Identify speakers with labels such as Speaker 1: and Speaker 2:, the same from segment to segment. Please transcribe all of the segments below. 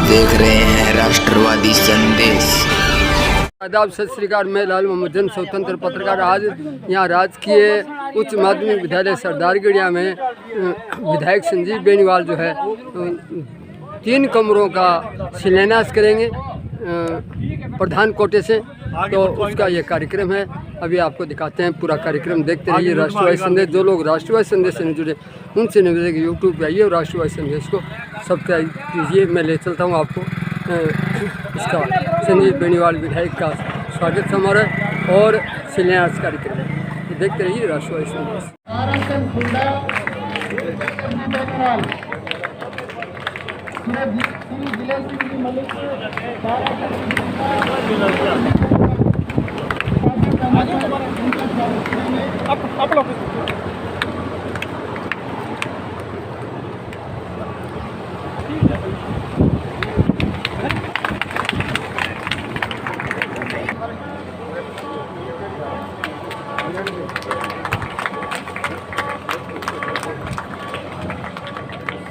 Speaker 1: देख रहे हैं राष्ट्रवादी संदेश।
Speaker 2: आदाब, सत श्री अकाल। मैं लाल मोहम्मद जन स्वतंत्र पत्रकार। आज यहाँ राजकीय उच्च माध्यमिक विद्यालय सरदारगढ़िया में विधायक संजीव बेनीवाल जो है 3 कमरों का शिलान्यास करेंगे प्रधान कोटे से। तो उसका ये कार्यक्रम है, अभी आपको दिखाते हैं। पूरा कार्यक्रम देखते रहिए। राष्ट्रवादी संदेश, जो लोग राष्ट्रवादी संदेश से जुड़े उनसे निवेदन है यूट्यूब पे आइए और राष्ट्रवादी संदेश को सब्सक्राइब कीजिए। मैं ले चलता हूँ आपको इसका संजीव बेनीवाल विधायक का स्वागत समारोह और शिलान्यास कार्यक्रम। तो देखते रहिए राष्ट्रवादी संदेश।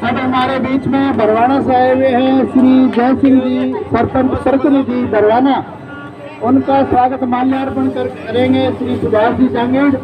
Speaker 3: अब हमारे बीच में बरवाना से आए हुए हैं श्री जय सिंह जी, सरपंच सरकनिधि बरवाना। उनका स्वागत माल्यार्पण करेंगे श्री सुभाष जी जांगीड़।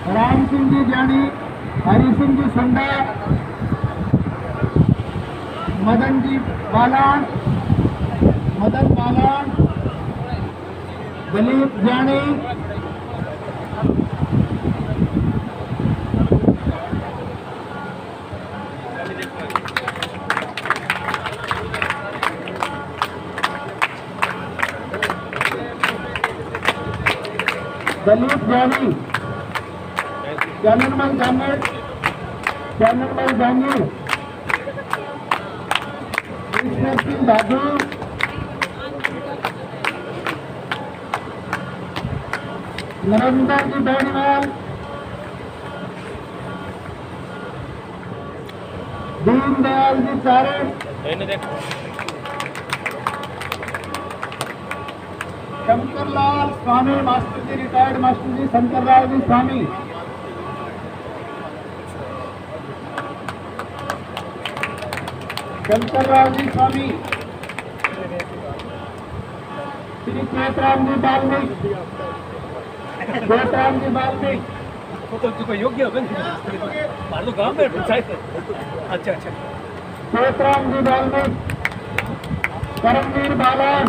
Speaker 3: राम सिंह जी जानी, हरि सिंह जी संडा, मदन बालान, दलीप जानी, दलीप जानी, जाननमल जांगीड़, ईश्वर सिंह दादू, नरेंद्र जी बेनीवाल, दीनदयाल जी चारण, शंकरलाल स्वामी मास्टर जी, रिटायर्ड मास्टर जी शंकरलाल जी स्वामी, शंकरराव जी स्वामी, श्री चेतराम जी बाल्मीक, चेतराम जी बाल्मीक,
Speaker 4: योग्य गाँव में अच्छा
Speaker 3: चेतराम जी बाल्मीक, करमवीर बालान,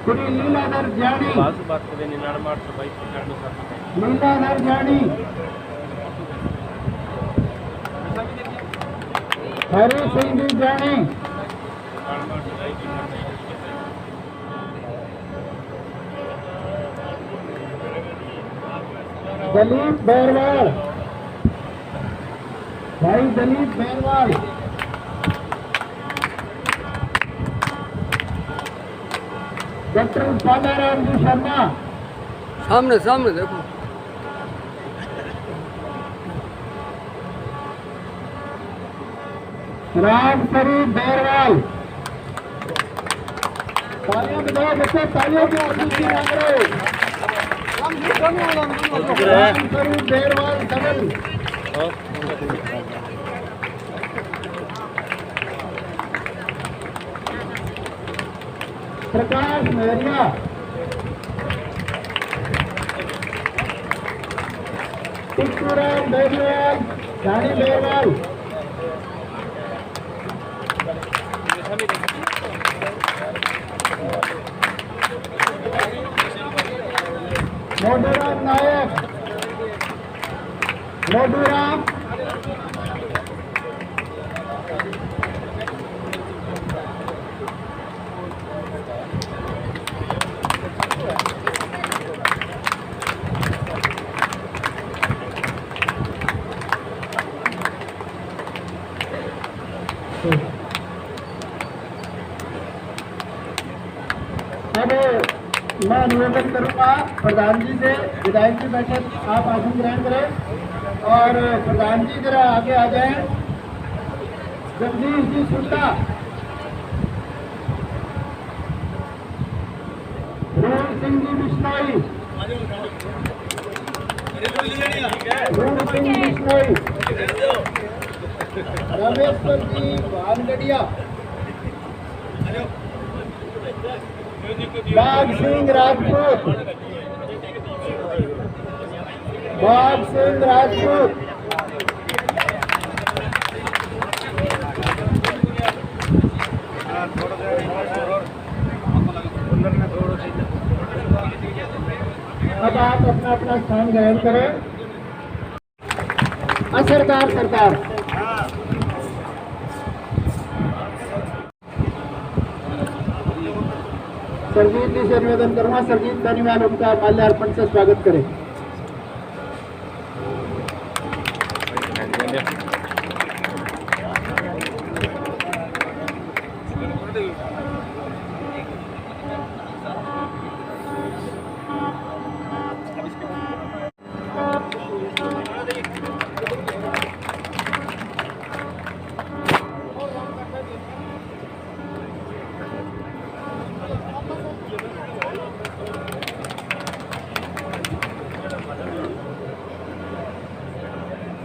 Speaker 3: श्री लीलाधर जानी, लीलाधर जानी, हरि सिंह जी जानी, दलीप बैरवाल, भाई दलीप बैरवाल, डॉक्टर बालाराम जी शर्मा,
Speaker 2: सामने देखो।
Speaker 3: राम शरीफ बैरवाल, तालियां बजाओ बच्चे, तालियों की आशीष मांग रहे। राम शरीफ बैरवाल डबल, प्रकाश मेहरिया, टिक्कूराम बेनीवाल, रानी बेरवाल, मोटूराम नायक, मोटूराम, अब मैं निवेदन करूंगा प्रधान जी से, विधायक जी बैठे आप आसन ग्रहण करें और प्रधान जी जरा आगे आ जाएं। जगदीश जी सुल्ला, रूप सिंह जी बिश्नोई, रूप सिंह बिश्नोई, रमेश्वर जी भानगढ़िया, बाग सिंह राजपूत, बाग सिंह राजपूत, अब आप अपना अपना स्थान ग्रहण करें। असरदार सरकार, सरजीत जी से निवेदन करूंगा, सरजीत बेनीवाल उनका माल्यार्पण से स्वागत करें।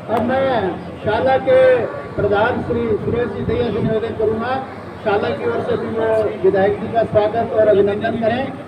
Speaker 3: अब मैं शाला के प्रधान श्री सुरेश जी दैया से निवेदन करूंगा, शाला की ओर से भी वो विधायक जी का स्वागत और अभिनंदन करें।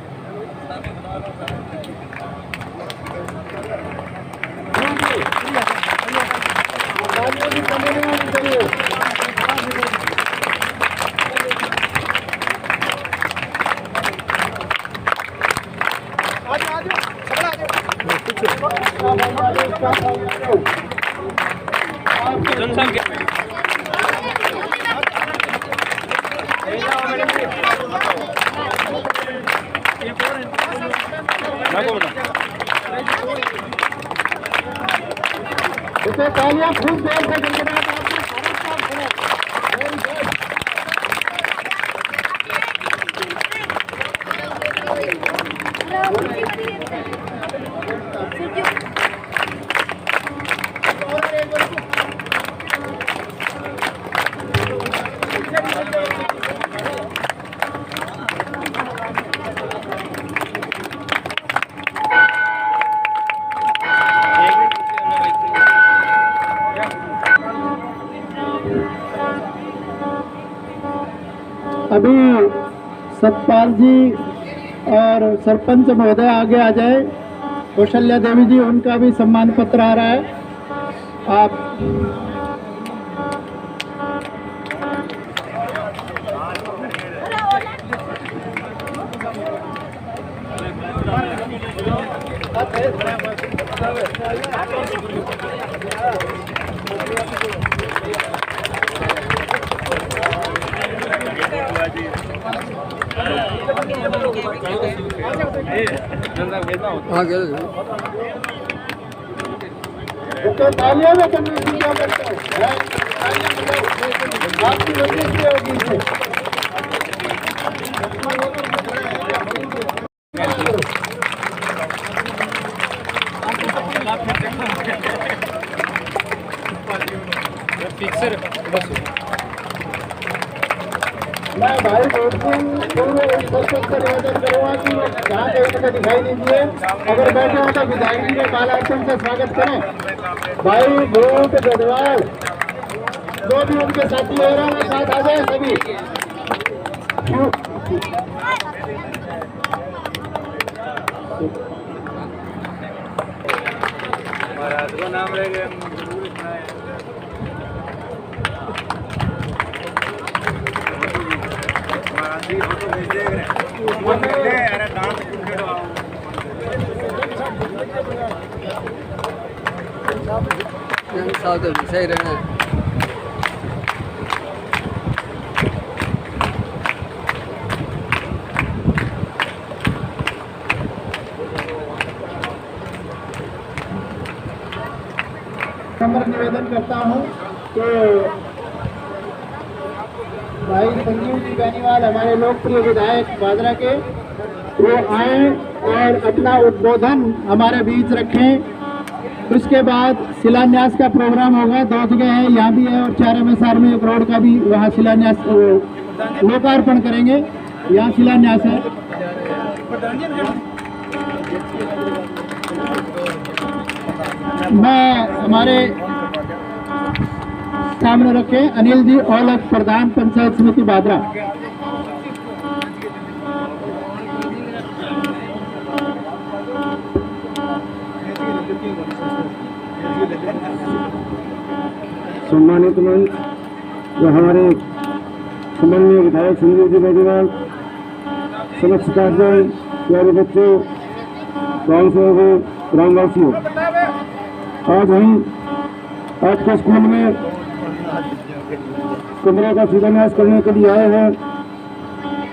Speaker 3: उसे तालियां खूब जोर से गड़गड़ाएं। अभी सतपाल जी और सरपंच महोदय आगे आ जाए। कौशल्या देवी जी, उनका भी सम्मान पत्र आ रहा है। आप तो तालियां में करने क्या करते हैं, आपकी वजह से होगी। मैं भाई दोस्त सरपंच से निवेदन करूँगा कि वो जहाँ कहीं से दिखाई दीजिए, अगर बैठे हो तो विधायक जी के माल्यार्पण से स्वागत करें। भाई भूत गढ़वाल, जो भी उनके साथी हो रहे हैं साथ आ जाए सभी।
Speaker 2: साहब तो सही रहना है।
Speaker 3: नम्र निवेदन करता हूँ कि भाई संजीव जी बेनीवाल हमारे लोकप्रिय विधायक बाजरा के वो आए और अपना उद्बोधन हमारे बीच रखें। उसके बाद शिलान्यास का प्रोग्राम होगा, 2 जगह है, यहाँ भी है और चारे में सार में एक रोड का भी वहाँ शिलान्यास लोकार्पण करेंगे। यहाँ शिलान्यास है। मैं हमारे सामने रखे अनिल जी औलख, प्रधान पंचायत समिति बादरा।
Speaker 5: सम्मानित मंच जो हमारे सम्मानीय विधायक संजीव जी बेनीवाल, समस्त स्टाफगण, प्यारे बच्चों, गाँव सेवकों, ग्रामवासियों, आज हम आपके स्कूल में कमरे का शिलान्यास करने के लिए आए हैं।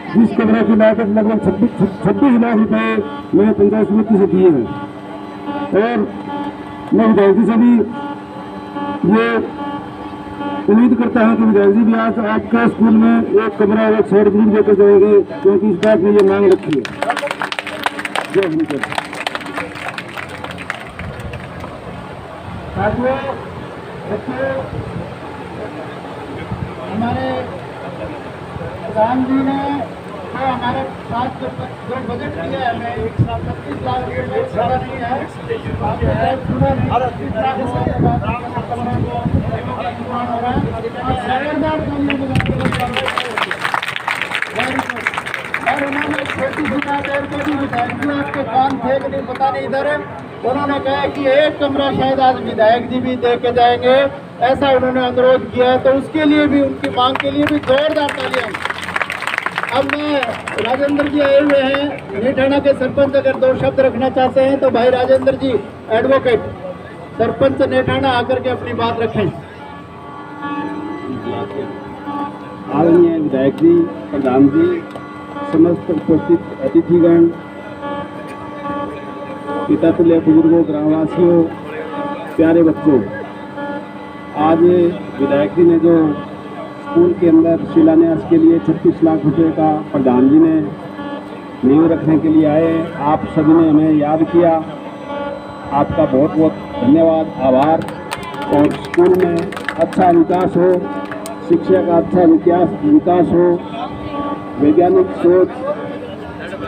Speaker 5: जिस कमरे की लागत लगभग 26 लाख रुपए मैंने पंचायत समिति से दिए हैं और मैं विधायक जी से भी ये उम्मीद करता हूं कि विधायक जी भी आज आपके स्कूल में एक कमरा और एक साइड रूम देकर जाएंगे, क्योंकि इस बात में ये मांग रखी है। जय हिंद।
Speaker 3: हमारे प्रधान जी ने तो हमारे साथ जो बजट दिया है हमें 125 लाख रुपये ज़्यादा नहीं है। और उन्होंने छोटी सी बात और को भी विधायक जी आपके कान थे कि नहीं पता नहीं इधर, उन्होंने कहा कि एक कमरा शायद आज विधायक जी भी दे के जाएंगे, ऐसा उन्होंने अनुरोध किया है। तो उसके लिए भी, उनकी मांग के लिए भी जोरदार तालियां। अब मैं राजेंद्र जी आए हुए हैं, नेठाना के सरपंच, अगर 2 शब्द रखना चाहते हैं तो भाई राजेंद्र जी, एडवोकेट सरपंच नेठाना, आकर के अपनी बात रखें।
Speaker 5: आदरणीय विधायक जी, प्रधान जी, समस्त उपस्थित अतिथिगण, पिता तुल्य बुजुर्गों, ग्रामवासियों, प्यारे बच्चों, आज विधायक जी ने जो स्कूल के अंदर शिलान्यास के लिए 36 लाख रुपए का प्रधान जी ने नींव रखने के लिए आए, आप सभी ने हमें याद किया, आपका बहुत बहुत धन्यवाद, आभार। और स्कूल में अच्छा विकास हो, शिक्षा का अच्छा विकास हो, वैज्ञानिक सोच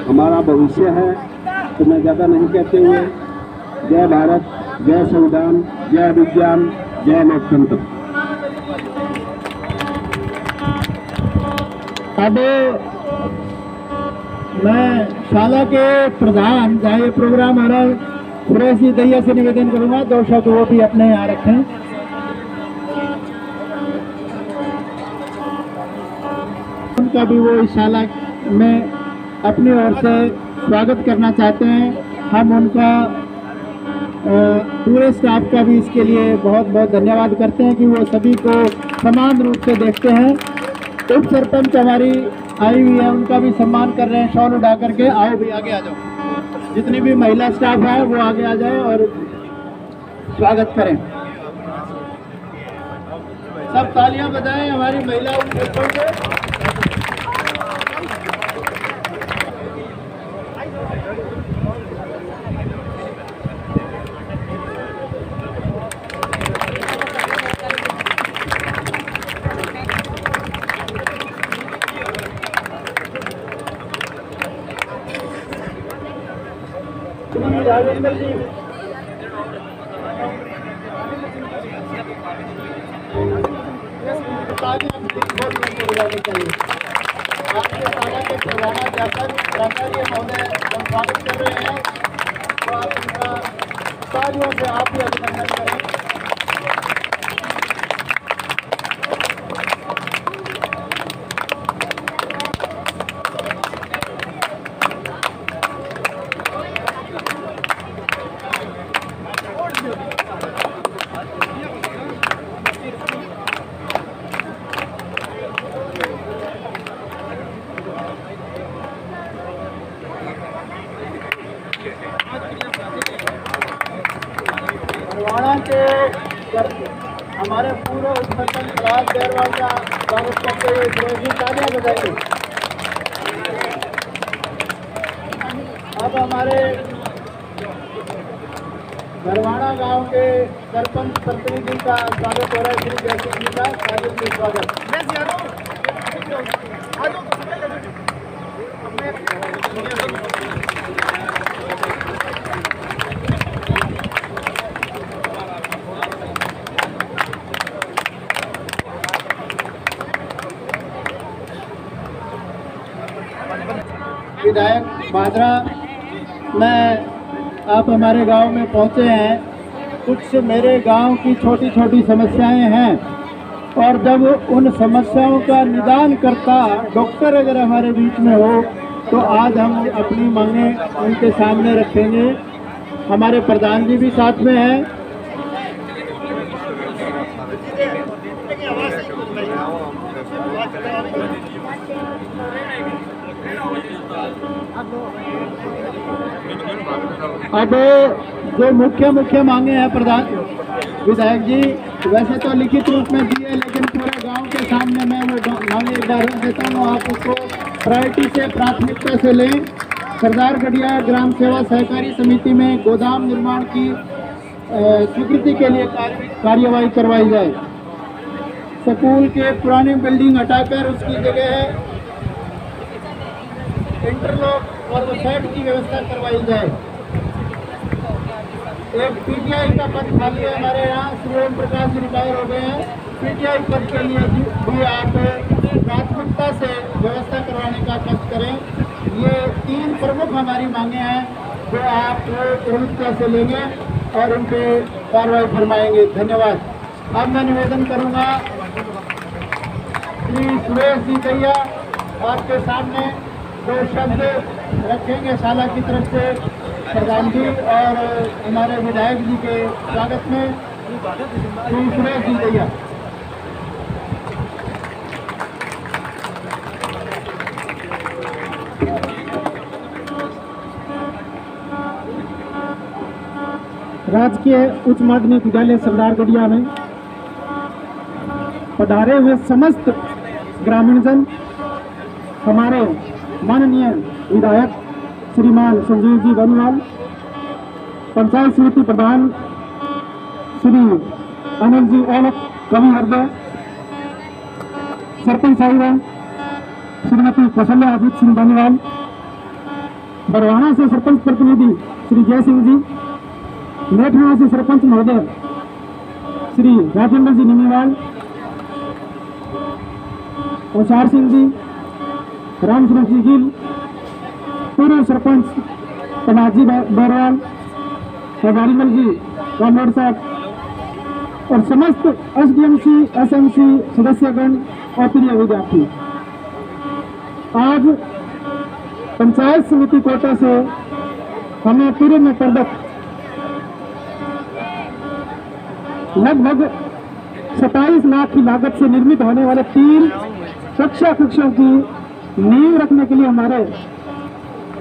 Speaker 5: हमारा भविष्य है। तो मैं ज़्यादा नहीं कहते हुए, जय भारत, जय संविधान, जय विज्ञान, जय लोकतंत्र।
Speaker 3: अब मैं शाला के प्रधान, जहाँ ये प्रोग्राम हो रहा है, कुरैशी दहिया से निवेदन करूंगा 2 शब्द वो भी अपने यहाँ रखें। उनका भी वो इस शाला में अपनी ओर से स्वागत करना चाहते हैं। हम उनका पूरे स्टाफ का भी इसके लिए बहुत बहुत धन्यवाद करते हैं कि वो सभी को समान रूप से देखते हैं। उप सरपंच हमारी आई हुई है, उनका भी सम्मान कर रहे हैं, शॉल उड़ा करके। आओ भी आगे आ जाओ, जितनी भी महिला स्टाफ है वो आगे आ जाए और स्वागत करें। सब तालियां बजाएं हमारी महिला उप सरपंच को। राजेंद्र जी, आपके शाला के प्रधानाध्यापक प्राचार्य महोदय हम स्वागत कर रहे हैं, तो आप उनका तालियों से आप भी अभिनंदन करें। बरवाड़ा के हमारे पूर्व सरपंच राज देरवाल का स्वागत करते हुए जोरदार तालियां बजाइए। अब हमारे बरवाड़ा गांव के सरपंच प्रतिनिधि का स्वागत हो रहा है, श्री जयसिंह जी का तालियों से स्वागत। विधायक बादरा में आप हमारे गांव में पहुंचे हैं। कुछ मेरे गांव की छोटी छोटी समस्याएं हैं और जब उन समस्याओं का निदान करता डॉक्टर अगर हमारे बीच में हो तो आज हम अपनी मांगें उनके सामने रखेंगे। हमारे प्रधान जी भी साथ में हैं। अब जो मुख्य मांगे हैं प्रधान विधायक जी, वैसे तो लिखित रूप में दी है, लेकिन पूरे गांव के सामने मैं वो मांगे एक बार देता हूँ। आप उसको प्रायोरिटी से, प्राथमिकता से लें। सरदारगढ़िया ग्राम सेवा सहकारी समिति में गोदाम निर्माण की स्वीकृति के लिए कार्यवाही करवाई जाए। स्कूल के पुरानी बिल्डिंग हटाकर उसकी जगह है इंटरलॉक और वो शेड की व्यवस्था करवाई जाए। एक पीटीआई का पद खाली है हमारे यहाँ, श्री ओम प्रकाश रिटायर हो गए हैं। पीटीआई पद के लिए भी आप प्राथमिकता से व्यवस्था करवाने का कष्ट करें। ये 3 प्रमुख हमारी मांगे हैं जो आप प्रमुखता से लेंगे और उन पर कार्रवाई फरमाएंगे। धन्यवाद। अब मैं निवेदन करूँगा श्री सुरेश जी दैया आपके सामने 2 शब्द रखेंगे शाला की तरफ से प्रधान जी और हमारे विधायक जी के स्वागत में। श्री सुरेश जी दैया। राजकीय उच्च माध्यमिक विद्यालय सरदारगढ़िया में पधारे हुए समस्त ग्रामीणजन, हमारे माननीय विधायक श्रीमान संजीव जी बनीवाल, पंचायत समिति प्रधान श्री अनिल जी ओलख कवि हृदय, सरपंच साहिबान श्रीमती कौशल्या अजीत सिंह बनीवाल, बरवाना से सरपंच प्रतिनिधि श्री जय सिंह जी, मेठना से सरपंच महोदय श्री राजेंद्र जी निमीवाल, औसार सिंह जी, रामचंद्र जी गिल, पूर्व सरपंच पनाजी बैरवाल, हजारीमल जी रामगढ़ साहब और समस्त एसडीएमसी एसएमसी सदस्यगण और प्रिय विद्यार्थी, आज पंचायत समिति कोटा से हमें पूरे में प्रदत्त लगभग 27 लाख की लागत से निर्मित होने वाले 3 कक्षों की नींव रखने के लिए हमारे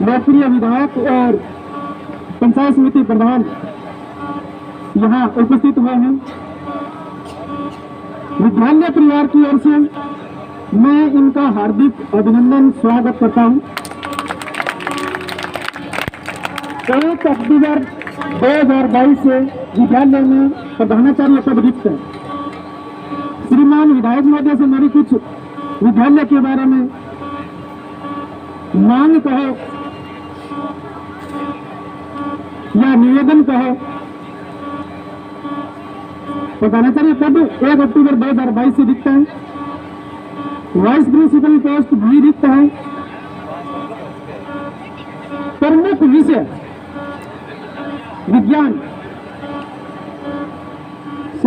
Speaker 3: लोकप्रिय विधायक और पंचायत समिति प्रधान यहाँ उपस्थित हुए हैं। विद्यालय परिवार की ओर से मैं इनका हार्दिक अभिनंदन स्वागत करता हूँ। 1 अक्टूबर 2022 से विद्यालय में प्रधानाचार्य पद रिक्त है। श्रीमान विधायक महोदय से मेरी कुछ विद्यालय के बारे में मांग कहो या निवेदन कहो। प्रधानाचार्य पद 1 अक्टूबर 2022 से रिक्त है। वाइस प्रिंसिपल पोस्ट भी रिक्त है। प्रमुख विषय विज्ञान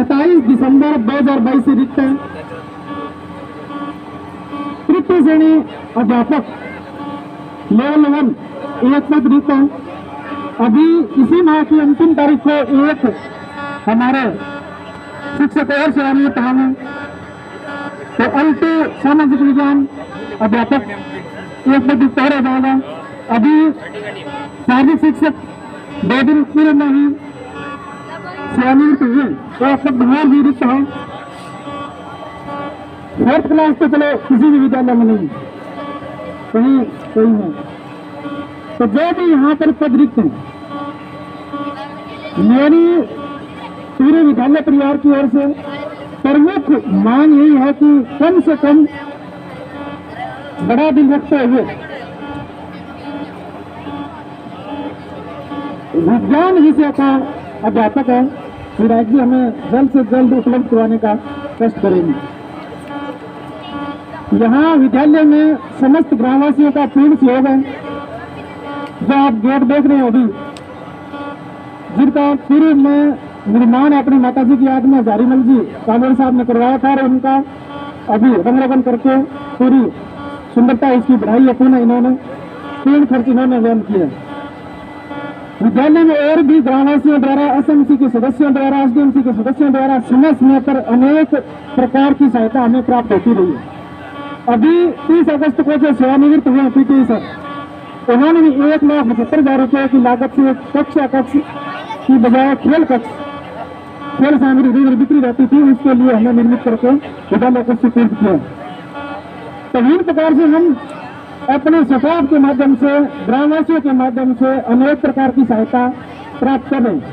Speaker 3: 27 दिसंबर 2022 से रिक्त है। तृतीय श्रेणी अध्यापक लेवल 1 एक पद रिक्त है। अभी इसी माह की अंतिम तारीख को एक हमारे शिक्षक और सेवानिवृत्त होंगे, तो अल्टो सामाजिक विज्ञान अध्यापक एक पद रिक्त हो जाएगा। अभी शारीरिक शिक्षक 2 दिन पूर्व में ही सेवानिवृत्त हुए, तो एक पद और भी रिक्त है। 4th क्लास तो चलो किसी भी विद्यालय में नहीं, कहीं कोई है, तो जो भी यहाँ पर पद रिक्त है, मेरी पूरे विद्यालय परिवार की ओर से प्रमुख मांग यही है कि कम से कम बड़ा दिल रखते हुए विज्ञान विषय का अध्यापक है विधायक जी हमें जल्द से जल्द उपलब्ध करवाने का कष्ट करेंगे। यहाँ विद्यालय में समस्त ग्रामवासियों का पूर्ण सहयोग है। जो आप गेट देख रहे हो अभी, जिनका पूर्व में निर्माण अपनी माता जी की याद में हजारीमल जी कांवड़ साहब ने करवाया था, और उनका अभी रंग रोगन करके पूरी सुंदरता इसकी बढ़ाई है। पुनः इन्होंने पूर्ण खर्च इन्होंने वहन किया। विद्यालय में और भी ग्रामवासियों द्वारा, एसएमसी के सदस्यों द्वारा, एसडीएमसी के सदस्यों द्वारा समय समय पर अनेक प्रकार की सहायता हमें प्राप्त होती रही है। अभी 30 अगस्त को जो सेवानिवृत्त हुए पीटी सर, उन्होंने भी 1,75,000 रुपये की लागत से कक्षा कक्ष की बजाय खेल कक्ष, खेल सामग्री बिक्री रहती थी, उसके लिए हमें निर्मित करके विद्यालय को सुपूर्द किया। तो विभिन्न प्रकार से हम अपने स्टाफ के माध्यम से, ग्रामवासियों के माध्यम से अनेक प्रकार की सहायता प्राप्त कर रहे हैं।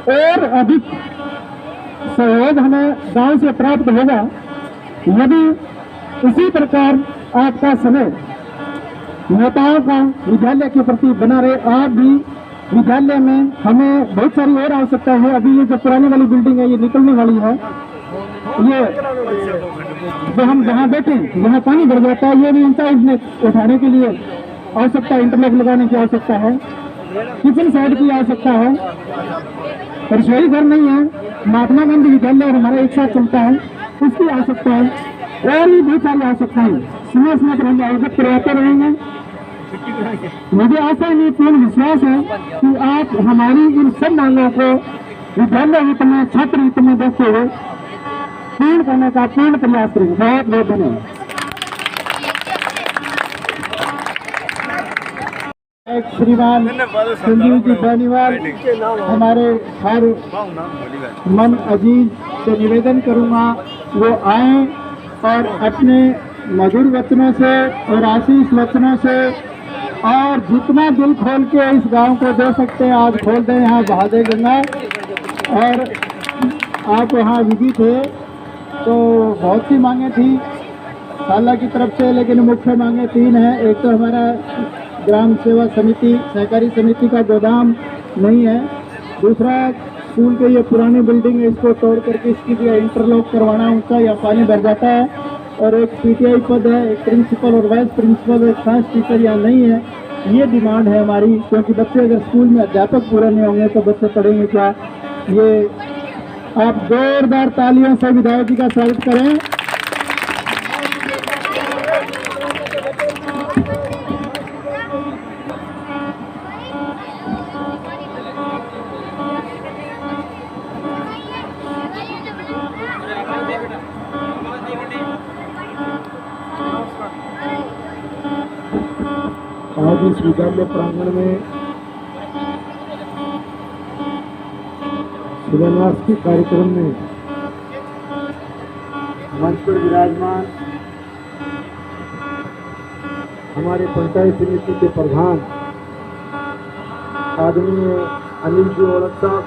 Speaker 3: और अधिक सहयोग हमें गांव से प्राप्त होगा यदि इसी प्रकार आपका समय नेताओं का विद्यालय के प्रति बना रहे। आप भी विद्यालय में हमें बहुत सारी और आवश्यकता है। अभी ये जो पुरानी वाली बिल्डिंग है ये निकलने वाली है, ये जो हम जहाँ बैठे यहाँ पानी भर जाता है, ये भी इंटरनेट उठाने के लिए आवश्यकता, इंटरनेट लगाने की आवश्यकता है, किचन साइड की आवश्यकता है, रसोई घर नहीं है, महात्मा गांधी विद्यालय और हमारा एक साथ चलता है, उसकी आवश्यकता है, और भी बहुत सारी आवश्यकताएं समय समय पर हम अवगत करवाते रहेंगे। मुझे आशा नहीं, पूर्ण विश्वास है कि आप हमारी इन सब मांगों को विद्यालय हित में, छात्र हित में देखते हुए पूर्ण करने का पूर्ण प्रयास करेंगे। बहुत बहुत धन्यवाद। श्रीमान संजीव जी बेनीवाल, हमारे हर मन अजीज से निवेदन करूंगा वो आए और अपने मधुर वचनों से और आशीष वचनों से और जितना दिल खोल के इस गांव को दे सकते हैं आज खोल दें। यहाँ बहादे गंगा, और आप वहाँ विधि थे तो बहुत सी मांगे थी साला की तरफ से, लेकिन मुख्य मांगे 3 हैं। एक तो हमारा ग्राम सेवा समिति, सहकारी समिति का गोदाम नहीं है, दूसरा स्कूल के ये पुरानी बिल्डिंग है इसको तोड़ करके इसकी जो इंटरलॉक करवाना, ऊंचा या पानी भर जाता है, और एक पीटीआई पद है, एक प्रिंसिपल और वाइस प्रिंसिपल, एक साइंस टीचर यहाँ नहीं है। ये डिमांड है हमारी, क्योंकि बच्चे अगर स्कूल में अध्यापक पूरे नहीं होंगे तो बच्चे पढ़ेंगे क्या। ये आप जोरदार तालियों से विधायक जी का स्वागत करें। आज इस विद्यालय प्रांगण में शिलान्यास के कार्यक्रम में मंच पर विराजमान हमारे पंचायत समिति के प्रधान आदरणीय अनिल जी औरत साहब,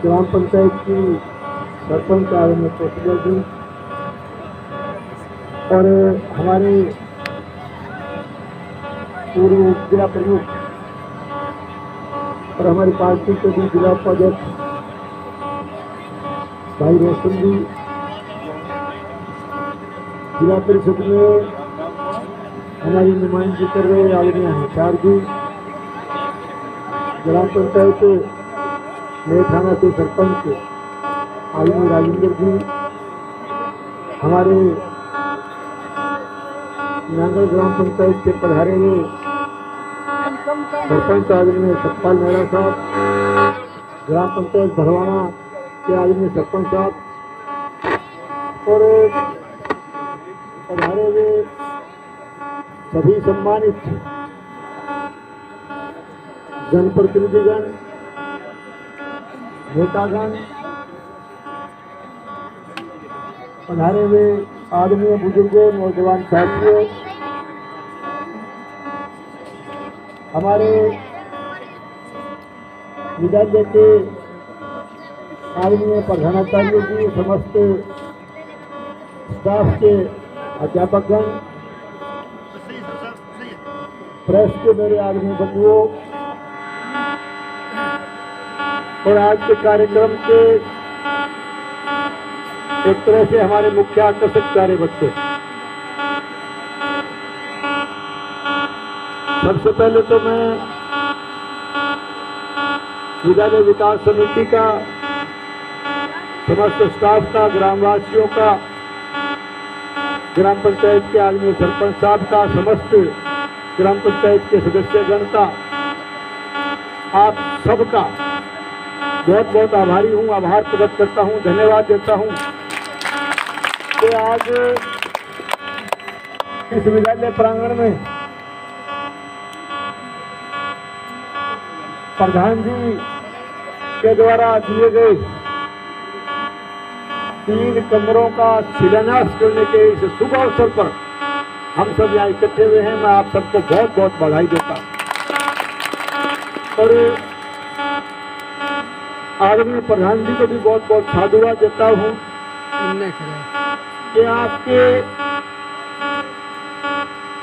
Speaker 3: ग्राम पंचायत की सरपंच आदरणीय कौशल्या जी, और हमारे पूर्व जिला प्रमुख और हमारी पार्टी के भी जिला उपाध्यक्ष भाई रोशन जी, जिला परिषद में हमारी नुमाइंदगी कर रहे आदरणीय हंसार जी, ग्राम पंचायत नए थाना से सरपंच आदमी राजेंद्र जी, हमारे नांगल ग्राम पंचायत से पधारे हुए सरपंच आदमी सतपाल मेहरा साहब, ग्राम पंचायत भरवाना के आदमी सरपंच साहब और पधारे हुए सभी सम्मानित जनप्रतिनिधिगण, नेतागण, पधारे हुए आदमी बुजुर्गों, नौजवान साथियों, हमारे विद्यालय के आदरणीय प्रधानाचार्य जी, समस्त स्टाफ के अध्यापकगण, प्रेस के मेरे आदमी बंधुओं और आज के कार्यक्रम के एक तरह से हमारे मुख्य आकर्षक प्यारे बच्चे, सबसे पहले तो मैं विद्यालय विकास समिति का, समस्त स्टाफ का, ग्रामवासियों का, ग्राम पंचायत के आदमी सरपंच साहब का, समस्त ग्राम पंचायत के सदस्यगण का, आप सबका बहुत बहुत आभारी हूँ, आभार प्रकट करता हूँ, धन्यवाद देता हूँ कि आज इस विद्यालय प्रांगण में प्रधान जी के द्वारा दिए गए 3 कमरों का शिलान्यास करने के इस शुभ अवसर पर हम सब यहाँ इकट्ठे हुए हैं। मैं आप सबको बहुत बहुत बधाई देता हूँ और आदरणीय प्रधान जी को भी बहुत बहुत साधुवाद देता हूँ कि आपके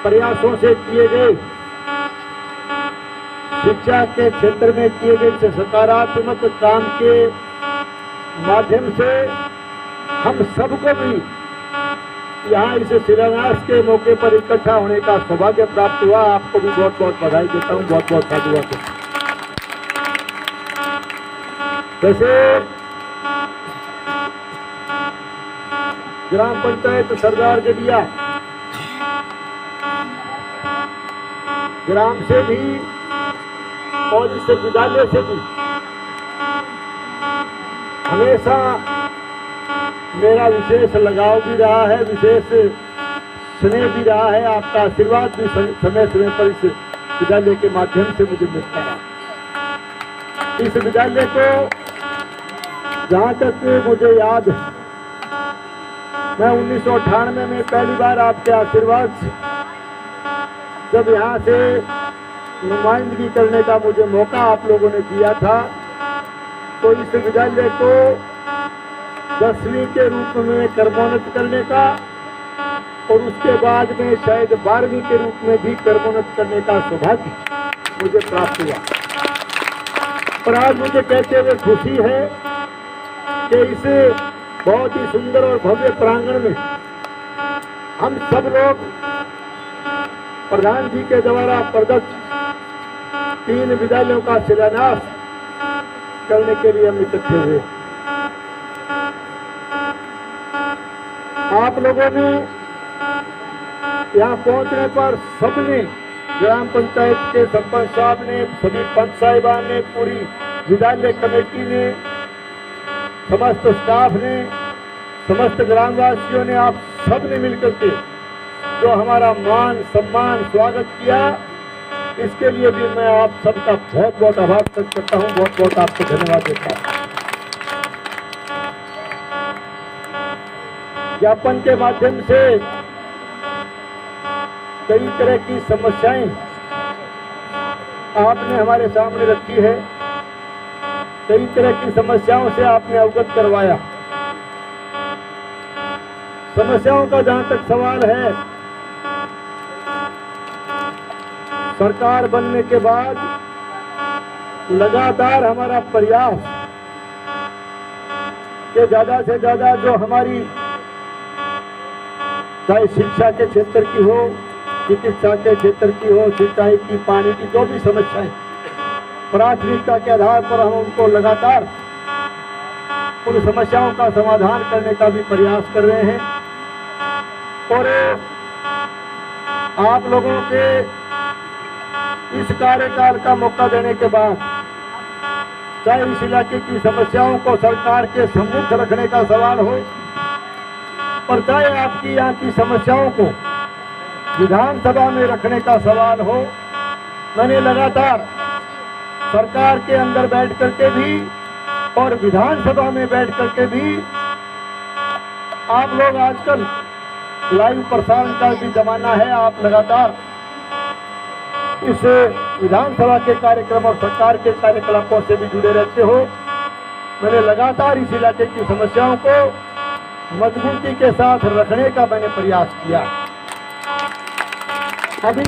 Speaker 3: प्रयासों से किए गए, शिक्षा के क्षेत्र में किए गए से सकारात्मक काम के माध्यम से हम सबको भी यहाँ इस शिलान्यास के मौके पर इकट्ठा होने का सौभाग्य प्राप्त हुआ। आपको भी बहुत बहुत बधाई देता हूँ, बहुत बहुत साधुवाद देता हूँ। वैसे ग्राम पंचायत सरदार गडिया ग्राम से भी और इस विद्यालय से भी हमेशा मेरा विशेष लगाव भी रहा है, विशेष स्नेह भी रहा है। आपका आशीर्वाद भी समय समय पर इस विद्यालय के माध्यम से मुझे मिलता रहा। इस विद्यालय को जहाँ तक मुझे याद है, मैं 1998 में पहली बार आपके आशीर्वाद से जब यहाँ से नुमाइंदगी करने का मुझे मौका आप लोगों ने दिया था, तो इस विद्यालय को 10वीं के रूप में कर्मोन्नत करने का और उसके बाद में शायद 12वीं के रूप में भी कर्मोन्नत करने का सौभाग्य मुझे प्राप्त हुआ। और आज मुझे कहते हुए खुशी है कि इस बहुत ही सुंदर और भव्य प्रांगण में हम सब लोग प्रधान जी के द्वारा प्रदत्त 3 विद्यालयों का शिलान्यास करने के लिए हम इकट्ठे हुए। आप लोगों ने यहाँ पहुंचने पर सबने, ग्राम पंचायत के सरपंच साहब ने, सभी पंच साहिबान ने, पूरी विद्यालय कमेटी ने, समस्त स्टाफ ने, समस्त ग्रामवासियों ने, आप सब ने मिलकर के जो हमारा मान सम्मान स्वागत किया, इसके लिए भी मैं आप सबका बहुत बहुत आभार व्यक्त करता हूँ, बहुत बहुत आपको धन्यवाद देता हूँ। ज्ञापन के माध्यम से कई तरह की समस्याएं आपने हमारे सामने रखी है, कई तरह की समस्याओं से आपने अवगत करवाया। समस्याओं का जहां तक सवाल है, सरकार बनने के बाद लगातार हमारा प्रयास कि ज्यादा से ज्यादा जो हमारी चाहे शिक्षा के क्षेत्र की हो, चिकित्सा के क्षेत्र की हो, सिंचाई की, पानी की, जो भी समस्याएं प्राथमिकता के आधार पर हम उनको लगातार उन समस्याओं का समाधान करने का भी प्रयास कर रहे हैं। और आप लोगों के इस कार्यकाल का मौका देने के बाद चाहे इस इलाके की समस्याओं को सरकार के सम्मुख रखने का सवाल हो और चाहे आपकी यहाँ की समस्याओं को विधानसभा में रखने का सवाल हो, मैंने लगातार सरकार के अंदर बैठ करके भी और विधानसभा में बैठ करके भी, आप लोग आजकल लाइव प्रसारण का भी जमाना है, आप लगातार इस विधानसभा के कार्यक्रम और सरकार के कार्यकलापों से भी जुड़े रहते हो। मैंने लगातार इस इलाके की समस्याओं को मजबूती के साथ रखने का मैंने प्रयास किया। अभी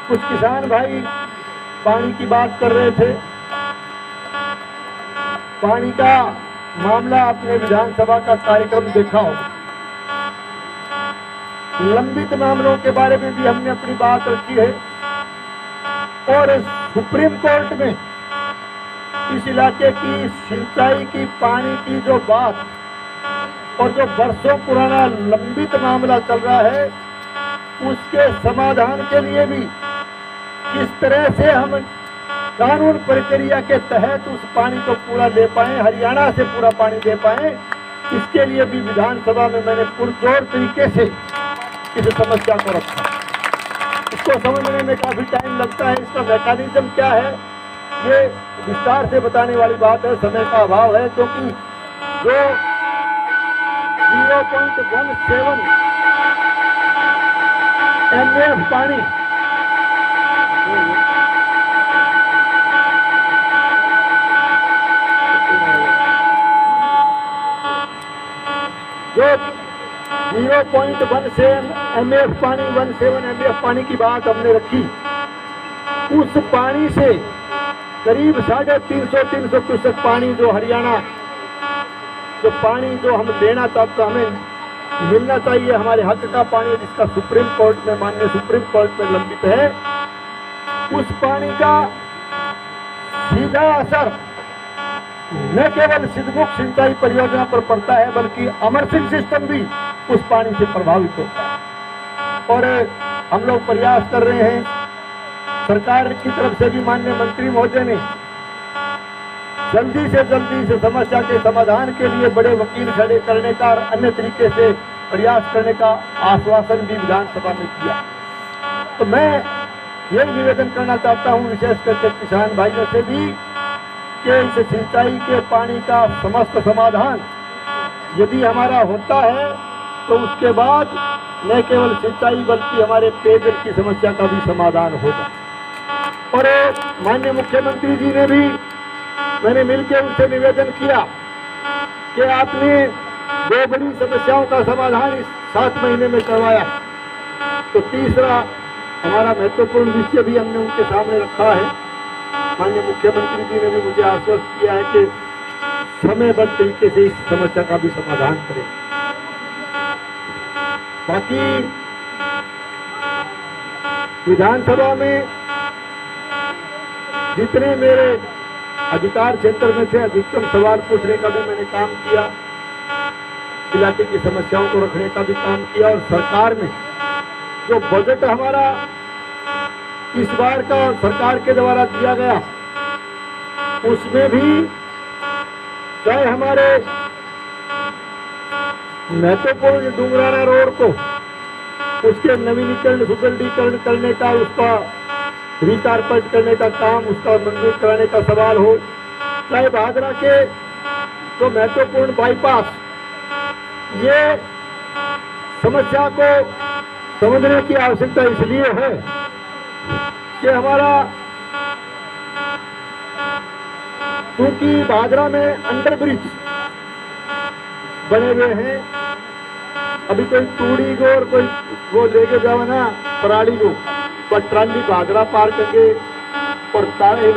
Speaker 3: कुछ किसान भाई पानी की बात कर रहे थे। पानी का मामला आपने विधानसभा का कार्यक्रम देखा हो। लंबित मामलों के बारे में भी हमने अपनी बात रखी है और सुप्रीम कोर्ट में इस इलाके की सिंचाई की पानी की जो बात और जो बरसों पुराना लंबित मामला चल रहा है, उसके समाधान के लिए भी किस तरह से हम कानून प्रक्रिया के तहत उस पानी को पूरा ले पाए, हरियाणा से पूरा पानी दे पाए, इसके लिए भी विधानसभा में मैंने पुरजोर तरीके से इस समस्या को रखा। इसको समझने में काफी टाइम लगता है, इसका मैकेनिज्म क्या है ये विस्तार से बताने वाली बात है, समय का अभाव है, क्योंकि जो 0.17 MF पानी जो 0.17 MF पानी 17 MF पानी की बात हमने रखी, उस पानी से करीब 350 क्यूसेक पानी जो हरियाणा जो पानी जो हम लेना चाहते हमें मिलना चाहिए, हमारे हक का पानी जिसका सुप्रीम कोर्ट में माननीय सुप्रीम कोर्ट में लंबित है, उस पानी का सीधा असर न केवल सिद्धमुख सिंचाई परियोजना पर पड़ता है बल्कि अमर सिंह सिस्टम भी उस पानी से प्रभावित होता है। और हम लोग प्रयास कर रहे हैं, सरकार की तरफ से भी माननीय मंत्री महोदय ने जल्दी से जल्दी इस समस्या के समाधान के लिए बड़े वकील खड़े करने का और अन्य तरीके से प्रयास करने का आश्वासन भी विधानसभा में किया। तो मैं यही निवेदन करना चाहता हूं विशेष करके किसान भाइयों से भी कि इस सिंचाई के पानी का समस्त समाधान यदि हमारा होता है तो उसके बाद न केवल सिंचाई बल्कि हमारे पेयजल की समस्या का भी समाधान होगा। और माननीय मुख्यमंत्री जी ने भी, मैंने मिलकर उनसे निवेदन किया कि आपने 2 बड़ी समस्याओं का समाधान इस 7 महीने में करवाया, तो तीसरा हमारा महत्वपूर्ण विषय भी हमने उनके सामने रखा है। माननीय मुख्यमंत्री जी ने भी मुझे आश्वस्त किया है कि समयबद्ध तरीके से इस समस्या का भी समाधान करें। बाकी विधानसभा में जितने मेरे अधिकार क्षेत्र में से अधिकतम सवाल पूछने का भी मैंने काम किया, इलाके की समस्याओं को रखने का भी काम किया। और सरकार में जो बजट हमारा इस बार का सरकार के द्वारा दिया गया, उसमें भी चाहे हमारे महत्वपूर्ण डूंगराना रोड को उसके नवीनीकरण सुदृढ़ीकरण करने का, उसका रिकारपेट करने का काम, उसका मंजूर कराने का सवाल हो, चाहे भादरा के जो महत्वपूर्ण बाईपास, ये समस्या को समझने की आवश्यकता इसलिए है कि हमारा क्योंकि भादरा में अंडर ब्रिज बने हुए हैं, अभी कोई तूड़ी को और कोई वो लेके जाओ ना पराली को, पर ट्राली भादरा पार करके और तारे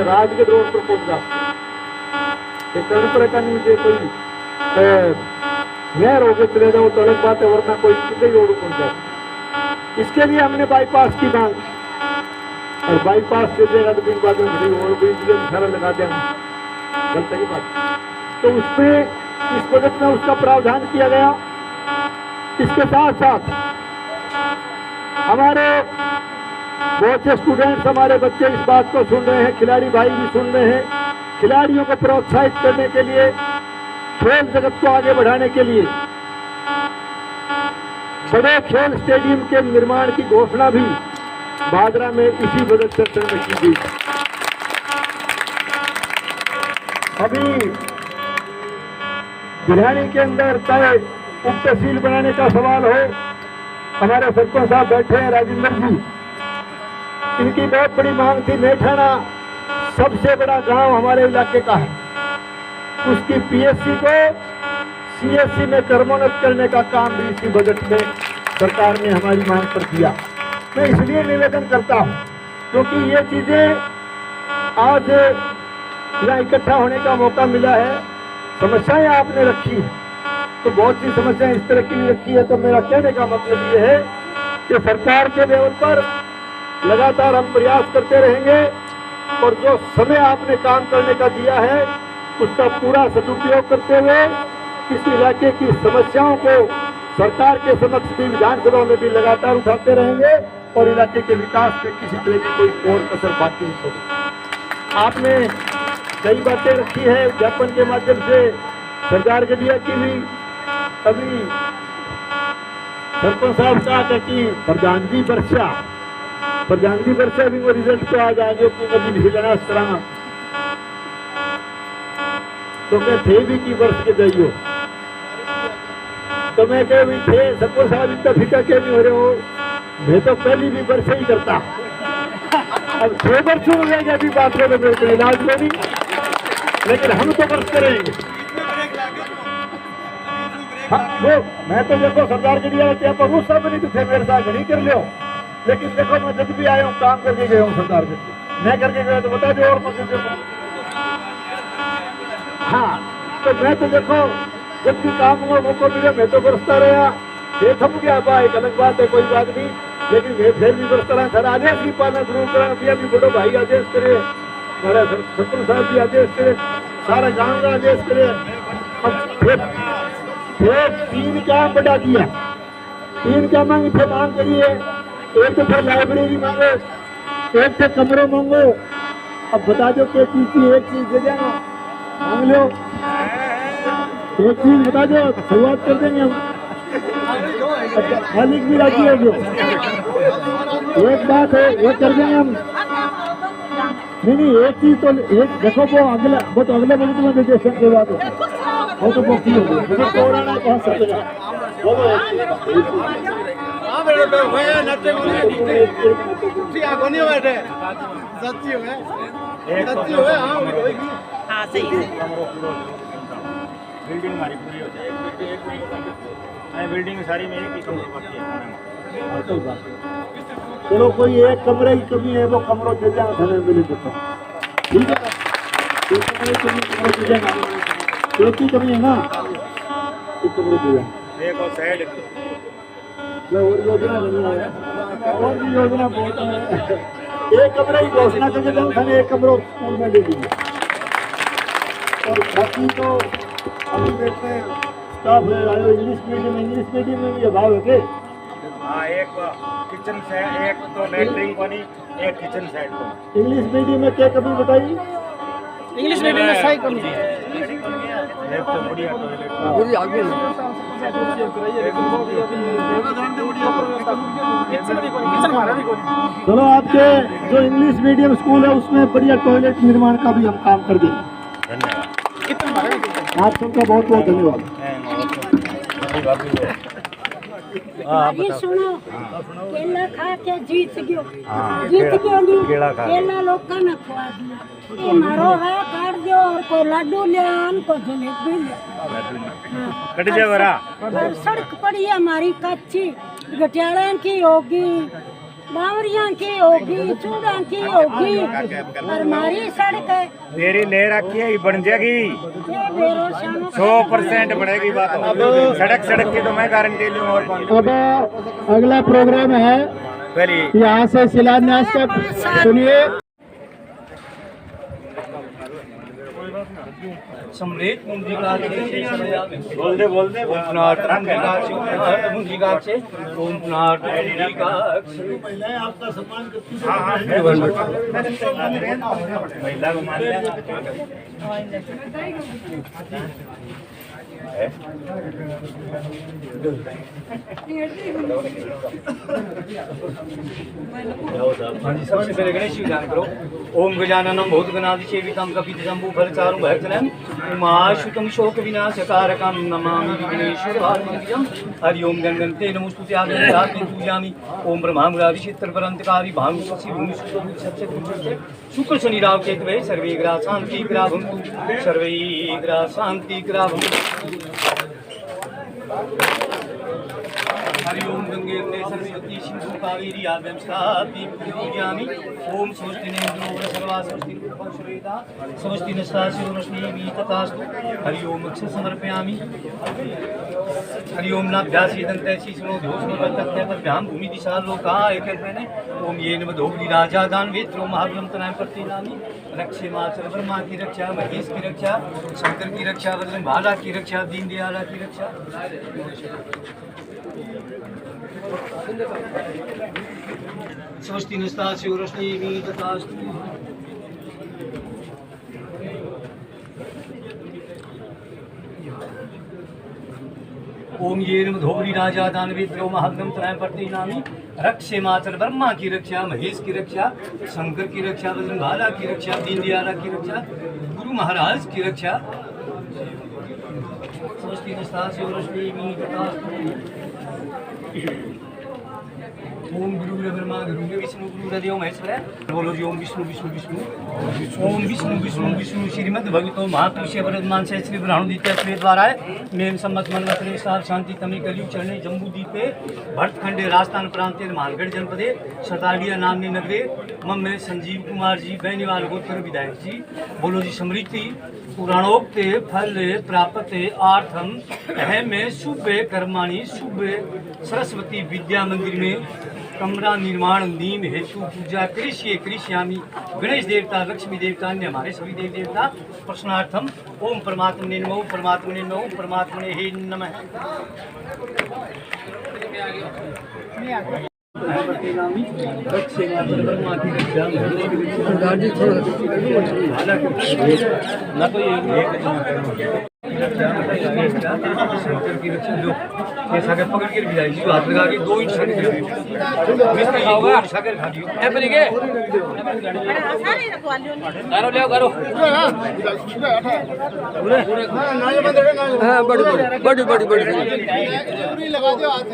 Speaker 3: राजगढ़ रोड पर पहुंच जाते, कर्णपुर का नीचे कोई नहर होकर चले जाओ तो अलग बात है, वरना कोई सीधे रोड पहुंच जाए। इसके लिए हमने बाईपास की मांग, और बाईपास के जगह तो दिन बाद और भी सारा लगा देंगे, गलत है बात। तो उसमें इस बजट में उसका प्रावधान किया गया। इसके साथ साथ हमारे बहुत से स्टूडेंट्स, हमारे बच्चे इस बात को सुन रहे हैं, खिलाड़ी भाई भी सुन रहे हैं। खिलाड़ियों को प्रोत्साहित करने के लिए, खेल जगत को आगे बढ़ाने के लिए बड़े खेल स्टेडियम के निर्माण की घोषणा भी भादरा में इसी बजट सेशन में की गई। अभी बिरहानी के अंदर चाहे उप तहसील बनाने का सवाल हो, हमारे सरपंच साहब बैठे हैं राजेंद्र जी, इनकी बहुत बड़ी मांग थी। मेठाना सबसे बड़ा गांव हमारे इलाके का है, उसकी पीएससी को सीएससी में क्रमोन्नत करने का काम भी इसी बजट में सरकार ने हमारी मांग पर किया। मैं इसलिए निवेदन करता हूं क्योंकि ये चीजें आज यहाँ इकट्ठा होने का मौका मिला है। समस्याएं आपने रखी है, तो बहुत सी समस्याएं इस तरह की रखी है। तो मेरा कहने का मतलब ये है कि सरकार के लेवल पर लगातार हम प्रयास करते रहेंगे और जो समय आपने काम करने का दिया है उसका पूरा सदुपयोग करते हुए इस इलाके की समस्याओं को सरकार के समक्ष भी, विधानसभा में भी लगातार उठाते रहेंगे और इलाके के विकास में किसी तरह की कोई और कसर बाकी नहीं होगी। आपने कई बातें रखी है ज्ञापन के माध्यम से, सरदार गढ़िया की भी। अभी सरपंच साहब कहा कि प्रधानजी वर्षा भी वो रिजल्ट पे आ जाएंगे कि कभी भिजनास कराना, तो मैं थे भी की वर्ष के जाइयो, तो मैं कह भी थे सरपंच साहब इतना फिका क्यों नहीं हो रहे हो, मैं तो पहली भी वर्ष ही करता। अब 6 वर्ष हो गए अभी बात में मेरे को इलाज में नहीं, लेकिन हम तो वर्ष करेंगे। हाँ, वो मैं तो देखो सरदार के लिए पर उस सब नहीं थे मेरे साथ घड़ी कर लो, लेकिन देखो मैं जब भी आया हूँ काम करके गया हूँ सरदार के, मैं करके गया तो बता दो और मत देखो। हाँ, तो मैं तो देखो जब भी काम हुआ मौका मिला मैं तो बरसता रहा, ये थम गया बा एक अलग बात है, कोई बात नहीं, लेकिन मैं फिर भी बरसता रहा। सर आदेश की पालना जरूर करा, अभी अभी बड़ो भाई आदेश करे, हमारा सरपंच साहब भी आदेश करे, सारा गाँव का आदेश करे। फिर 3 काम बढ़ा दिया, 3 क्या मांगी थे मांग करिए, एक तो फिर लाइब्रेरी मांगो, एक से कमरे मांगो। अब बता दो क्या चीज की, एक चीज दे देना, मांग लो एक चीज बता दो, शुरुआत कर देंगे हम। अच्छा मालिक भी राजी हो गया, एक बात है ये कर देंगे हम। नहीं एक चीज तो एक देखो वो तो अगले बजट में दे सकते बात वो तो बाकी हो गई, मुझे कोरोना कहाँ सकेगा बोलो।
Speaker 6: हाँ सही है।
Speaker 7: बिल्डिंग हमारी पूरी हो जाएगी, बिल्डिंग सारी मेरी की बाकी है।
Speaker 3: चलो कोई एक कमरे की कमी है वो कमरों चल जाए थाने में देता, ठीक है। एक ही कमी है ना, एक कमरे दे
Speaker 7: देखो साइड
Speaker 3: और योजना नहीं है, और भी योजना बहुत है। एक कमरे की घोषणा करके जब थाने एक कमरा स्कूल में दे दीजिए, और बाकी तो अभी देखते हैं स्टाफ है इंग्लिश मीडियम में भी अभाव है के।
Speaker 7: हाँ एक किचन से एक तो लेटरिन बनी, एक किचन साइड को।
Speaker 3: इंग्लिश मीडियम में क्या कमी बताई?
Speaker 6: इंग्लिश मीडियम में सही कमी है,
Speaker 7: एक तो बढ़िया टॉयलेट
Speaker 2: पूरी आगे
Speaker 3: चलो आपके जो इंग्लिश मीडियम स्कूल है उसमें बढ़िया टॉयलेट निर्माण का भी हम काम कर देंगे।
Speaker 7: धन्यवाद,
Speaker 3: आप सबका बहुत बहुत धन्यवाद।
Speaker 8: ये सुनो, केला खा के जीत गयो नहीं, केला लोग का न खवा दिया, ये मारो है काट दियो और कोई लड्डू ले आन को जलेबी ले
Speaker 7: कट जा बरा।
Speaker 8: और सड़क पड़ी है हमारी कच्ची, गटियाड़ा की होगी, बावरिया की होगी, चूड़ा की होगी, और हमारी सड़क है
Speaker 7: तेरी ले रखी है बन जाएगी,
Speaker 8: ये बेरोशानों
Speaker 7: 100% बढ़ेगी बात। सड़क की तो मैं गारंटी लूँ। और
Speaker 3: अब अगला प्रोग्राम है
Speaker 7: पहली
Speaker 3: यहाँ से शिलान्यास का सुनिए।
Speaker 4: सम्रेत मुंजिका
Speaker 7: बोलते
Speaker 4: ओम नाट मुंजिका से ओम नाट मुंजिका
Speaker 7: आपका सम्मान महिला को मान लिया
Speaker 4: सबसे पहले गणेश जी ध्यान करो। ओम गजाननम भूतगणाधिसेवितं कपितजम्बू फलचारुं भक्तनं उमाश्रुतं शोक विनाशकारकं नमामि विघ्नेश्वरपादमङ्गलं। हरि ओम गणगणते नमोस्तुते आदित्यात्मे पूजामि। ओम ब्रह्मामुरादि क्षेत्रपरन्तकारी भानुशशि भूमिसुतभूषस्य शुक्र शनि राव केतवे सर्वे ग्रहा शांति ग्रहा भवन्तु सर्वे ग्रहा शांति ग्रहा भवन्तु। हरि ओम गंगे यमुने सरस्वती सिंधु कावेरी आद्यं स्थापि पूजयामि। ओम स्वस्ति नेन्द्रो सर्वा स्वस्ति पुष्पश्वेता स्वस्ति नस्तासि रश्मिः तथास्तु। हरि ओम अक्षर समर्पयामि। हरि ओम नाभ्यासी दन्तैसी स्मो ध्योस्मरतत्ते पद्भ्यां भूमि दिशा लोकाय कल्पने। ओम येन वधोबली राजा दान वेत्रो महाबलम तनाय प्रतिनामि। रक्षे माचर ब्रह्मा की रक्षा, महेश की रक्षा, शंकर की रक्षा, बजरंग भाला की रक्षा, दीन दयाला की रक्षा। स्वस्ति नस्तासि रश्मिः तथास्तु। ओम ये धोबरी राजा दानवेद्रो महाग्रम त्रय प्रतिनामी। रक्षे माचर ब्रह्मा की रक्षा, महेश की रक्षा, शंकर की रक्षा, बजरंग भाला की रक्षा, दीन दयाला की रक्षा, गुरु महाराज की रक्षा। स्वस्ति नस्तासि रश्मिः तथास्तु। ओम गुरु ब्रह्मा गुरु विष्णु गुरु देव महेश्वर। बोलो जी ओम विष्णु विष्णु विष्णु ओम विष्णु विष्णु विष्णु श्रीमद भगवतो महापुरुषे वरदमान से श्री ब्रह्मण द्वितीय श्री द्वारा मेम सम्मत मनवत्रे सार शांति तमे कलियुग चरणे जम्बू द्वीपे भट्टखंडे राजस्थान प्रांते मानगढ़ जनपदे सताड़िया नामनी नगरे मम में संजीव कुमार जी बैनीवाल गोत्र विधायक जी। बोलो जी समृद्धि पुराणोक्ते फल प्राप्ते आर्थम अहमे शुभे कर्माणि शुभे सरस्वती विद्या मंदिर में कमरा निर्माण नीम हेतु पूजा कृष्यामी। गणेश देवता, लक्ष्मी देवता, अन्य हमारे सभी देव देवता प्रश्नार्थम ओम परमात्मने नमः, परमात्मने नमः, परमात्मने हे नमः। पकड़ के भिजाई जी हाथ लगा के 2 इंच
Speaker 2: बड़ी बड़ी बड़ी
Speaker 3: लगा दो हाथ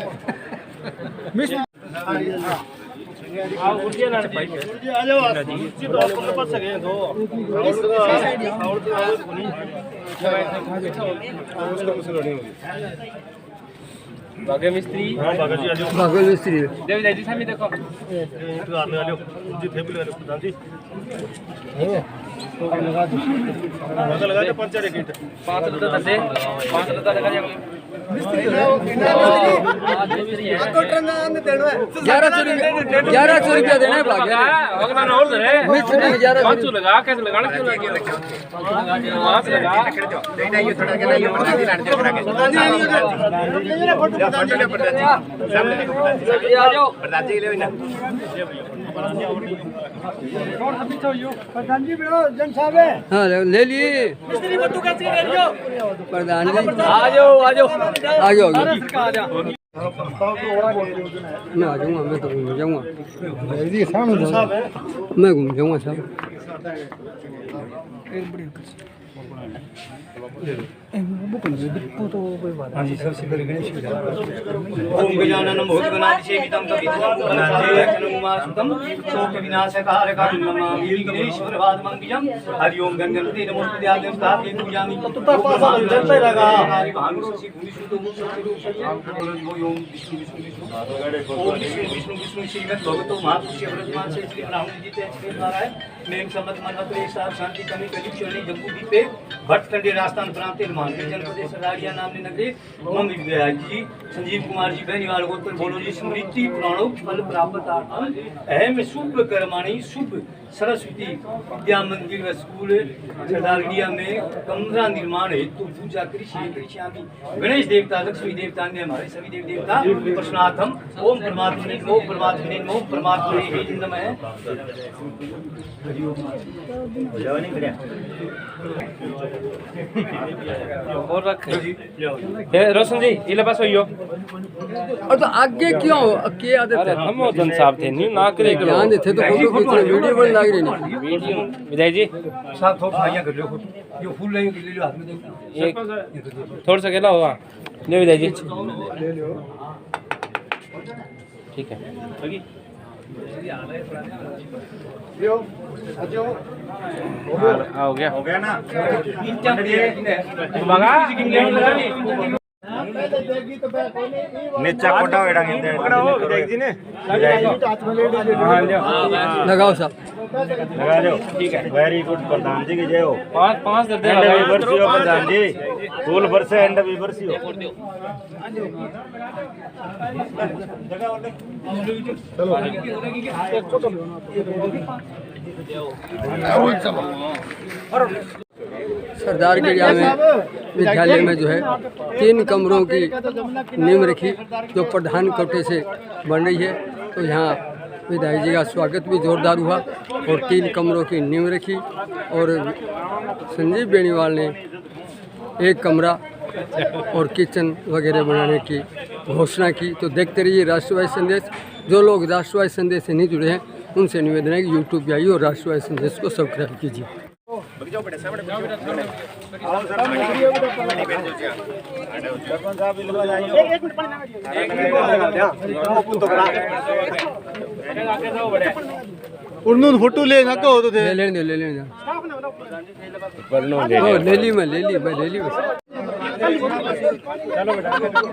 Speaker 4: बागे मिस्त्री देवी जी सामने देखो लगा दो 5
Speaker 2: ₹1100 देना है भाग्य
Speaker 4: लगा कैसे लगाना क्यों लगा
Speaker 2: हाँ ले लिए प्रधान जी
Speaker 4: आ जाओ
Speaker 2: आ जाओ मैं आ जाऊँगा। मैं तो घूम जाऊँगा, मैं घूम जाऊँगा साहब।
Speaker 4: हाँ जी सबसे पहले गणेश जी ओम गजाननम भूतगणाधिसेवितं कपितजम्बूफलचारुं शोक विनाशकारकं नमामि विघ्नेश्वरपादमङ्गलं। हरि ओम गणगणपते नमोस्तुते आद्यं स्थापये पूजयामि। भानुशशि भूमिसुतभूषस्य ओम विष्णु विष्णु विष्णु ओम विष्णु विष्णु विष्णु श्रीमद् भगवतो महापुरुषे वरदमान श्री ब्रह्मण द्वितीय श्री द्वारा मेम सम्मत मनवत्रे सार शांति तमे कलियुग चरणे जम्बू द्वीपे भट्टखंडे राजस्थान प्रांत निर्माण जनपद सरदारिया नामनी नगरी मम्मी विधायक जी संजीव कुमार जी बेनीवाल गोत्र बोलो जी स्मृति पुराणों फल प्राप्त अहम शुभ कर्माणी शुभ सरस्वती विद्या मंदिर व स्कूल सरदारिया में कमरा निर्माण हेतु पूजा कृष्यामी गणेश देवता लक्ष्मी देवता ने हमारे सभी देव देवता प्रश्नार्थम ओम परमात्मने ओम परमात्मने ओम परमात्मने हे नमः
Speaker 7: और रख रोशन जी इले पास होइयो
Speaker 2: और तो आगे क्यों के आदत
Speaker 7: अरे
Speaker 2: है
Speaker 7: हम जन साहब थे न्यू ना करे करो
Speaker 2: ध्यान देते तो फोटो खींच रहे वीडियो बन लग रही नहीं
Speaker 7: वीडियो विजय जी
Speaker 4: साहब थोड़ा सा यहाँ कर लो ये फूल ले लो हाथ में देखो
Speaker 7: एक थोड़ा सा केला होगा ले विजय जी ठीक है हो गया ना
Speaker 5: नीचा कोटा वेड़ा गिंदे जी ने
Speaker 2: लगाओ साहब
Speaker 5: लगा दो ठीक है वेरी गुड प्रधान जी की जय हो
Speaker 7: पांच दे
Speaker 5: एंड भी बरसी हो प्रधान जी फूल बरसे एंड भी बरसी हो
Speaker 2: सरदारगढ़िया में विद्यालय में जो है 3 कमरों की नींव रखी जो प्रधान कोटे से बन रही है। तो यहाँ विधायक जी का स्वागत भी जोरदार हुआ और 3 कमरों की नींव रखी और संजीव बेनीवाल ने 1 कमरा और किचन वगैरह बनाने की घोषणा की। तो देखते रहिए राष्ट्रवादी संदेश। जो लोग राष्ट्रवादी संदेश से नहीं जुड़े हैं उनसे निवेदन है कि यूट्यूब पे आइए और राष्ट्रवादी संदेश को सब्सक्राइब कीजिए।
Speaker 3: फोटो ले ना कहो तो
Speaker 2: ले लेने ले ली मैं ले ली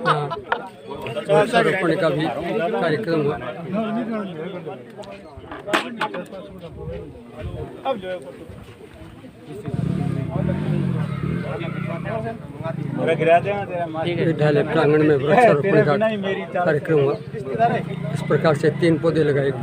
Speaker 2: हाँ वृक्षारोपण का भी कार्यक्रम हुआ। विद्यालय प्रांगण में वृक्षारोपण का कार्यक्रम हुआ। इस प्रकार से 3 पौधे लगाए गए।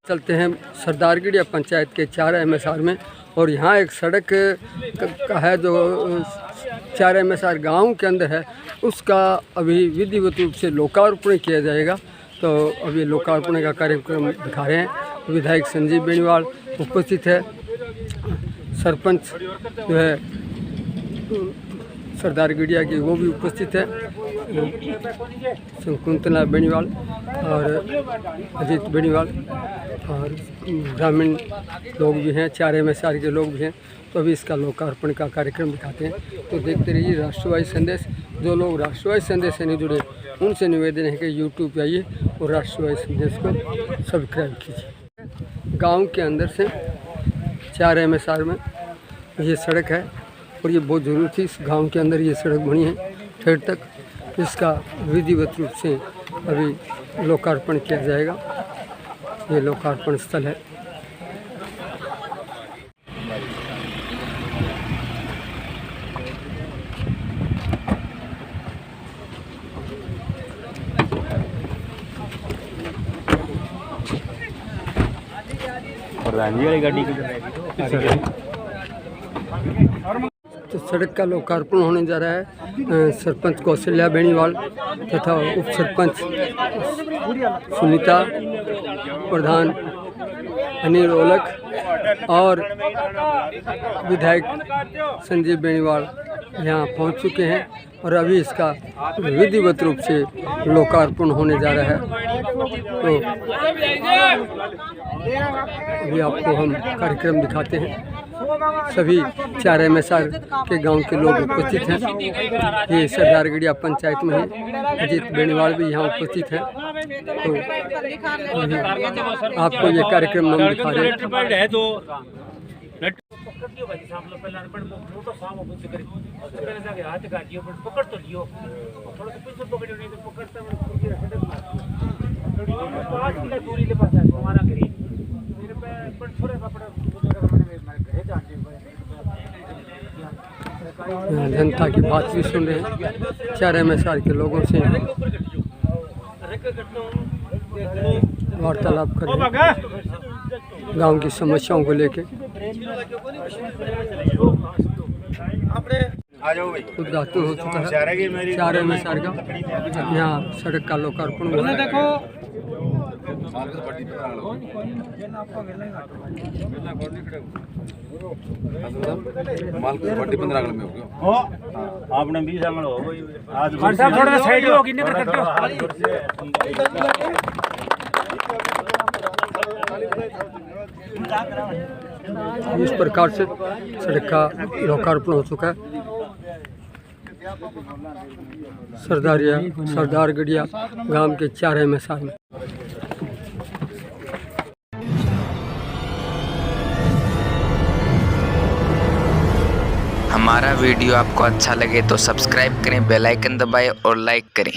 Speaker 2: चलते हैं सरदारगढ़िया पंचायत के 4 MSR में और यहाँ एक सड़क का है जो 4 MSR गांव के अंदर है, उसका अभी विधिवत रूप से लोकार्पण किया जाएगा। तो अभी लोकार्पण का कार्यक्रम दिखा रहे हैं। विधायक संजीव बेनीवाल उपस्थित है, सरपंच जो है सरदारगढ़िया की वो भी उपस्थित है, शकुंतला बेनीवाल और अजीत बेनीवाल और ग्रामीण लोग भी हैं, 4 MSR के लोग भी हैं। तो अभी इसका लोकार्पण का कार्यक्रम दिखाते हैं। तो देखते रहिए राष्ट्रवादी संदेश। जो लोग राष्ट्रवादी संदेश से नहीं जुड़े उनसे निवेदन है कि यूट्यूब पे आइए और राष्ट्रवादी संदेश को सब्सक्राइब कीजिए। गांव के अंदर से 4 MSR में ये सड़क है और ये बहुत ज़रूरी थी। इस गांव के अंदर ये सड़क बनी है ठेठ तक। इसका विधिवत रूप से अभी लोकार्पण किया जाएगा। ये लोकार्पण स्थल है।
Speaker 5: प्रधान जी वाली गाड़ी
Speaker 2: तो सड़क का लोकार्पण होने जा रहा है। सरपंच कौशल्या बेनीवाल तथा उप सरपंच सुनीता, प्रधान अनिल ओलख और विधायक संजीव बेनीवाल यहाँ पहुँच चुके हैं और अभी इसका विधिवत रूप से लोकार्पण होने जा रहा है। तो अभी आपको हम कार्यक्रम दिखाते हैं। सभी 4 MSR के गांव के लोग उपस्थित हैं। ये सरदारगढ़िया पंचायत में है। अजीत बेनीवाल भी यहाँ उपस्थित हैं। तो आपको ये कार्यक्रम हम दिखा रहे हैं।
Speaker 7: क्यों भाई सांप लो पहले पर वो तो सांप बुझ कर पहले जाके हाथ काटियो पर पकड़ तो लियो थोड़ा सा पीछे पकड़ियो नहीं तो पकड़ता मैं पूरी हटक मार तो आज की दूरी ले पास है हमारा घरी मेरे पे पर थोड़ा कपड़ा मैंने घरे जाने
Speaker 2: जनता की बात भी सुन रहे हैं, 4 MSR के लोगों से वार्तालाप कर रहे हैं गांव की समस्याओं को लेकर। उद्घाटन हो चुका है 4 MSR का, यहाँ सड़क का लोकार्पण हुआ है।
Speaker 7: आपने 20 आंगन हो गई आज थोड़ा साइड होगी नहीं कर सकते
Speaker 2: इस प्रकार से सड़क का लोकार्पण हो चुका है। सरदारगढ़िया गांव के 4 MSR में।
Speaker 1: हमारा वीडियो आपको अच्छा लगे तो सब्सक्राइब करें, बेल आइकन दबाएं और लाइक करें।